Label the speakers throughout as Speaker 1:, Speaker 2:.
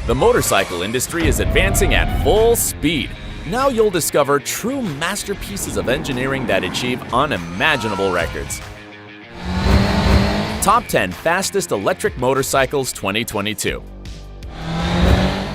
Speaker 1: The motorcycle industry is advancing at full speed. Now you'll discover true masterpieces of engineering that achieve unimaginable records. Top 10 Fastest Electric Motorcycles 2022.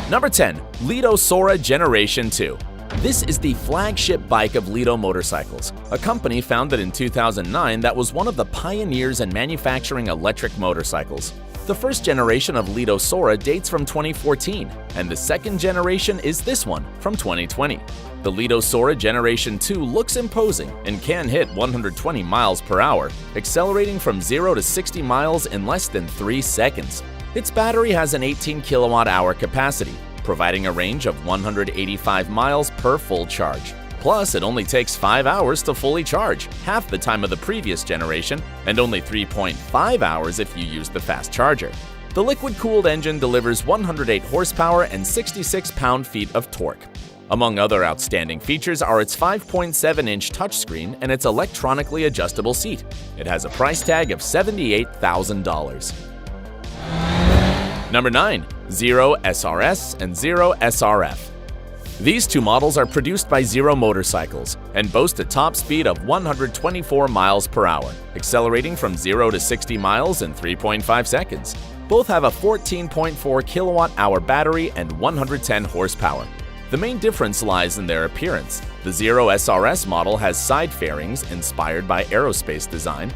Speaker 1: Number 10. Lido Sora Generation 2. This is the flagship bike of Lido Motorcycles, a company founded in 2009 that was one of the pioneers in manufacturing electric motorcycles. The first generation of Lido Sora dates from 2014, and the second generation is this one from 2020. The Lido Sora Generation 2 looks imposing and can hit 120 miles per hour, accelerating from 0 to 60 miles in less than 3 seconds. Its battery has an 18 kilowatt-hour capacity, providing a range of 185 miles per full charge. Plus, it only takes 5 hours to fully charge, half the time of the previous generation, and only 3.5 hours if you use the fast charger. The liquid-cooled engine delivers 108 horsepower and 66 pound-feet of torque. Among other outstanding features are its 5.7-inch touchscreen and its electronically adjustable seat. It has a price tag of $78,000. Number 9. Zero SRS and Zero SRF. These two models are produced by Zero Motorcycles and boast a top speed of 124 miles per hour, accelerating from 0 to 60 miles in 3.5 seconds. Both have a 14.4 kilowatt-hour battery and 110 horsepower. The main difference lies in their appearance. The Zero SRS model has side fairings inspired by aerospace design,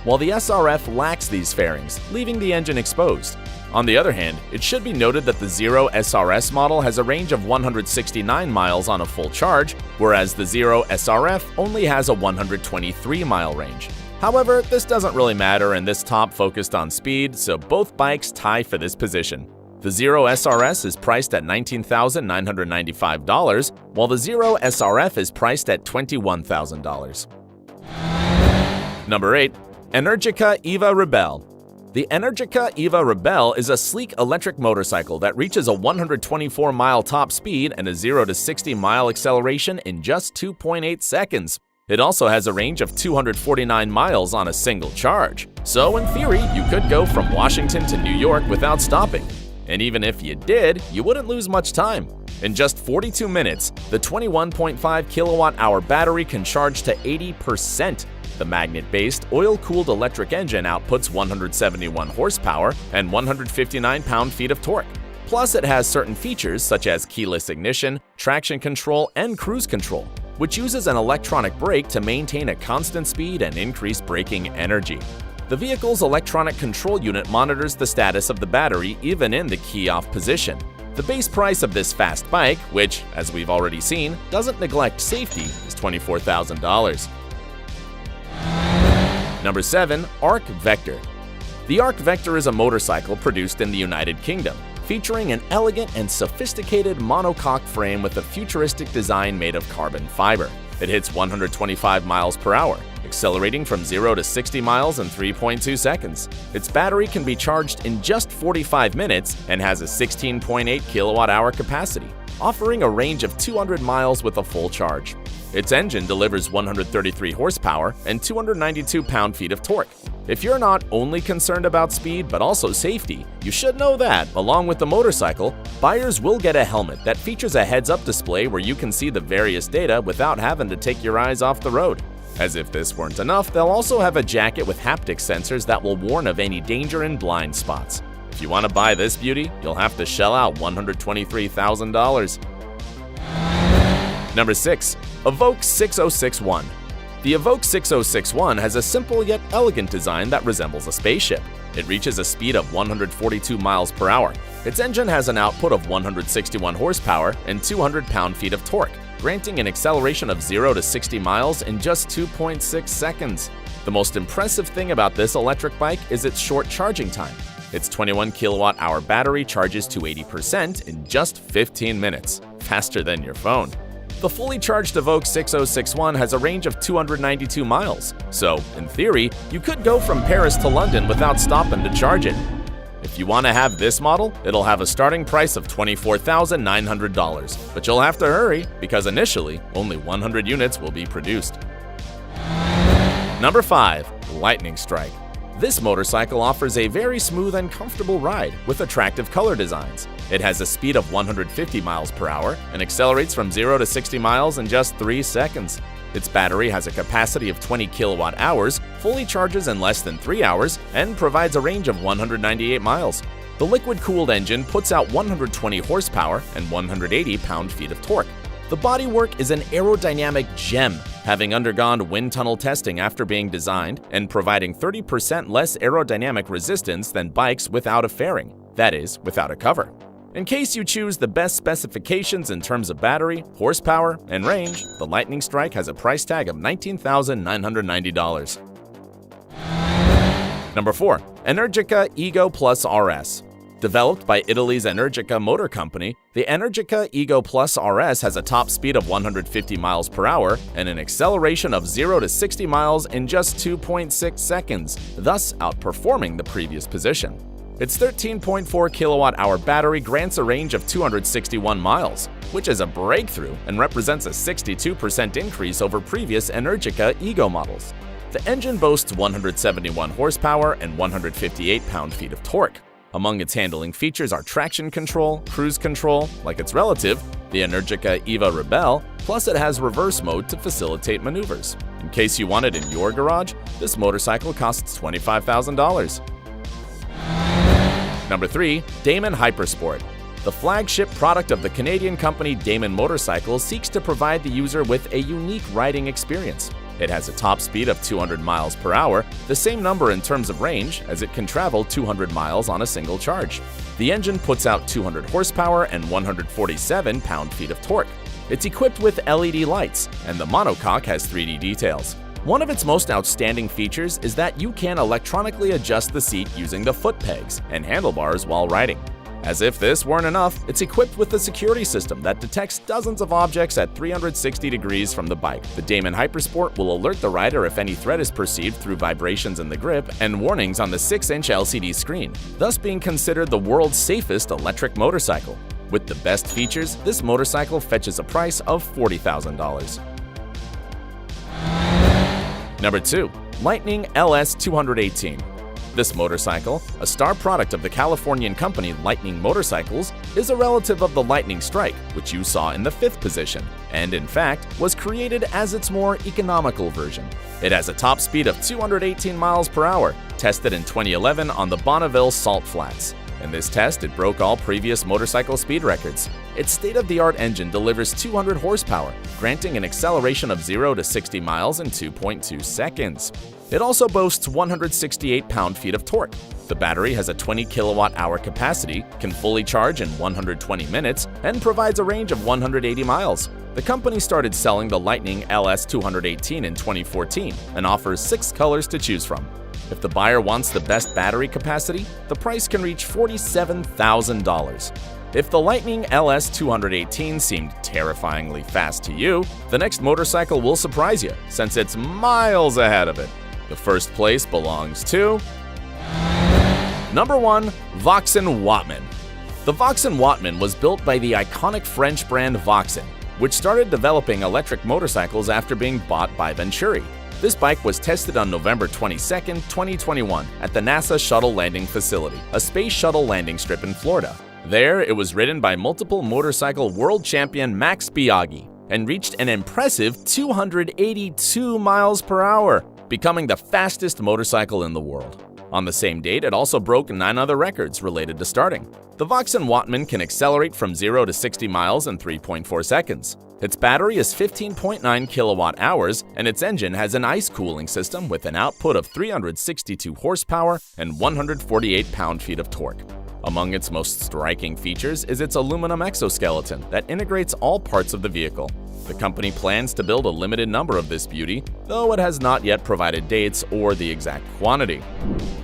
Speaker 1: while the SRF lacks these fairings, leaving the engine exposed. On the other hand, it should be noted that the Zero SRS model has a range of 169 miles on a full charge, whereas the Zero SRF only has a 123-mile range. However, this doesn't really matter and this top focused on speed, so both bikes tie for this position. The Zero SRS is priced at $19,995, while the Zero SRF is priced at $21,000. Number 8. Energica EVA Rebelle. The Energica EVA Rebelle is a sleek electric motorcycle that reaches a 124-mile top speed and a 0 to 60-mile acceleration in just 2.8 seconds. It also has a range of 249 miles on a single charge. So in theory, you could go from Washington to New York without stopping. And even if you did, you wouldn't lose much time. In just 42 minutes, the 21.5 kilowatt-hour battery can charge to 80%. The magnet-based, oil-cooled electric engine outputs 171 horsepower and 159 pound-feet of torque. Plus, it has certain features such as keyless ignition, traction control, and cruise control, which uses an electronic brake to maintain a constant speed and increase braking energy. The vehicle's electronic control unit monitors the status of the battery even in the key-off position. The base price of this fast bike, which, as we've already seen, doesn't neglect safety, is $24,000. Number 7. Arc Vector. The Arc Vector is a motorcycle produced in the United Kingdom, featuring an elegant and sophisticated monocoque frame with a futuristic design made of carbon fiber. It hits 125 miles per hour, accelerating from 0 to 60 miles in 3.2 seconds. Its battery can be charged in just 45 minutes and has a 16.8 kilowatt-hour capacity, offering a range of 200 miles with a full charge. Its engine delivers 133 horsepower and 292 pound-feet of torque. If you're not only concerned about speed but also safety, you should know that, along with the motorcycle, buyers will get a helmet that features a heads-up display where you can see the various data without having to take your eyes off the road. As if this weren't enough, they'll also have a jacket with haptic sensors that will warn of any danger in blind spots. If you want to buy this beauty, you'll have to shell out $123,000. Number 6. Evoque 6061. The Evoque 6061 has a simple yet elegant design that resembles a spaceship. It reaches a speed of 142 miles per hour. Its engine has an output of 161 horsepower and 200 pound-feet of torque, granting an acceleration of 0 to 60 miles in just 2.6 seconds. The most impressive thing about this electric bike is its short charging time. Its 21 kilowatt-hour battery charges to 80% in just 15 minutes, faster than your phone. The fully charged Evoque 6061 has a range of 292 miles, so, in theory, you could go from Paris to London without stopping to charge it. If you want to have this model, it'll have a starting price of $24,900, but you'll have to hurry because initially, only 100 units will be produced. Number 5. Lightning Strike. This motorcycle offers a very smooth and comfortable ride with attractive color designs. It has a speed of 150 miles per hour and accelerates from 0 to 60 miles in just 3 seconds. Its battery has a capacity of 20 kilowatt hours, fully charges in less than 3 hours, and provides a range of 198 miles. The liquid-cooled engine puts out 120 horsepower and 180 pound-feet of torque. The bodywork is an aerodynamic gem, having undergone wind tunnel testing after being designed and providing 30% less aerodynamic resistance than bikes without a fairing, that is, without a cover. In case you choose the best specifications in terms of battery, horsepower, and range, the Lightning Strike has a price tag of $19,990. Number 4. Energica Ego Plus RS. Developed by Italy's Energica Motor Company, the Energica Ego Plus RS has a top speed of 150 miles per hour and an acceleration of 0 to 60 miles in just 2.6 seconds, thus outperforming the previous position. Its 13.4 kilowatt-hour battery grants a range of 261 miles, which is a breakthrough and represents a 62% increase over previous Energica Ego models. The engine boasts 171 horsepower and 158 pound-feet of torque. Among its handling features are traction control, cruise control, like its relative, the Energica EVA Rebelle, plus it has reverse mode to facilitate maneuvers. In case you want it in your garage, this motorcycle costs $25,000. Number 3. Damon Hypersport. The flagship product of the Canadian company Damon Motorcycles seeks to provide the user with a unique riding experience. It has a top speed of 200 miles per hour, the same number in terms of range, as it can travel 200 miles on a single charge. The engine puts out 200 horsepower and 147 pound-feet of torque. It's equipped with LED lights, and the monocoque has 3D details. One of its most outstanding features is that you can electronically adjust the seat using the foot pegs and handlebars while riding. As if this weren't enough, it's equipped with a security system that detects dozens of objects at 360 degrees from the bike. The Damon Hypersport will alert the rider if any threat is perceived through vibrations in the grip and warnings on the 6-inch LCD screen, thus being considered the world's safest electric motorcycle. With the best features, this motorcycle fetches a price of $40,000. Number 2. Lightning LS 218. This motorcycle, a star product of the Californian company Lightning Motorcycles, is a relative of the Lightning Strike, which you saw in the 5th position, and in fact, was created as its more economical version. It has a top speed of 218 miles per hour, tested in 2011 on the Bonneville Salt Flats. In this test, it broke all previous motorcycle speed records. Its state-of-the-art engine delivers 200 horsepower, granting an acceleration of 0 to 60 miles in 2.2 seconds. It also boasts 168 pound-feet of torque. The battery has a 20 kilowatt-hour capacity, can fully charge in 120 minutes, and provides a range of 180 miles. The company started selling the Lightning LS 218 in 2014 and offers 6 colors to choose from. If the buyer wants the best battery capacity, the price can reach $47,000. If the Lightning LS 218 seemed terrifyingly fast to you, the next motorcycle will surprise you, since it's miles ahead of it. The first place belongs to Number 1. Vauxhall Wattman. The Vauxhall Wattman was built by the iconic French brand Vauxhall, which started developing electric motorcycles after being bought by Venturi. This bike was tested on November 22, 2021 at the NASA Shuttle Landing Facility, a space shuttle landing strip in Florida. There, it was ridden by multiple motorcycle world champion Max Biaggi and reached an impressive 282 miles per hour, becoming the fastest motorcycle in the world. On the same date, it also broke 9 other records related to starting. The Vauxhall Wattman can accelerate from 0 to 60 miles in 3.4 seconds. Its battery is 15.9 kilowatt hours, and its engine has an ice cooling system with an output of 362 horsepower and 148 pound-feet of torque. Among its most striking features is its aluminum exoskeleton that integrates all parts of the vehicle. The company plans to build a limited number of this beauty, though it has not yet provided dates or the exact quantity.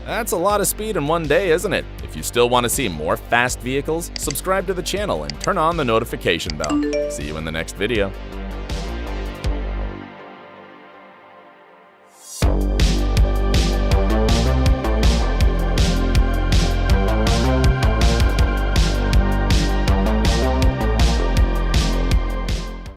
Speaker 1: That's a lot of speed in one day, isn't it? If you still want to see more fast vehicles, subscribe to the channel and turn on the notification bell. See you in the next video.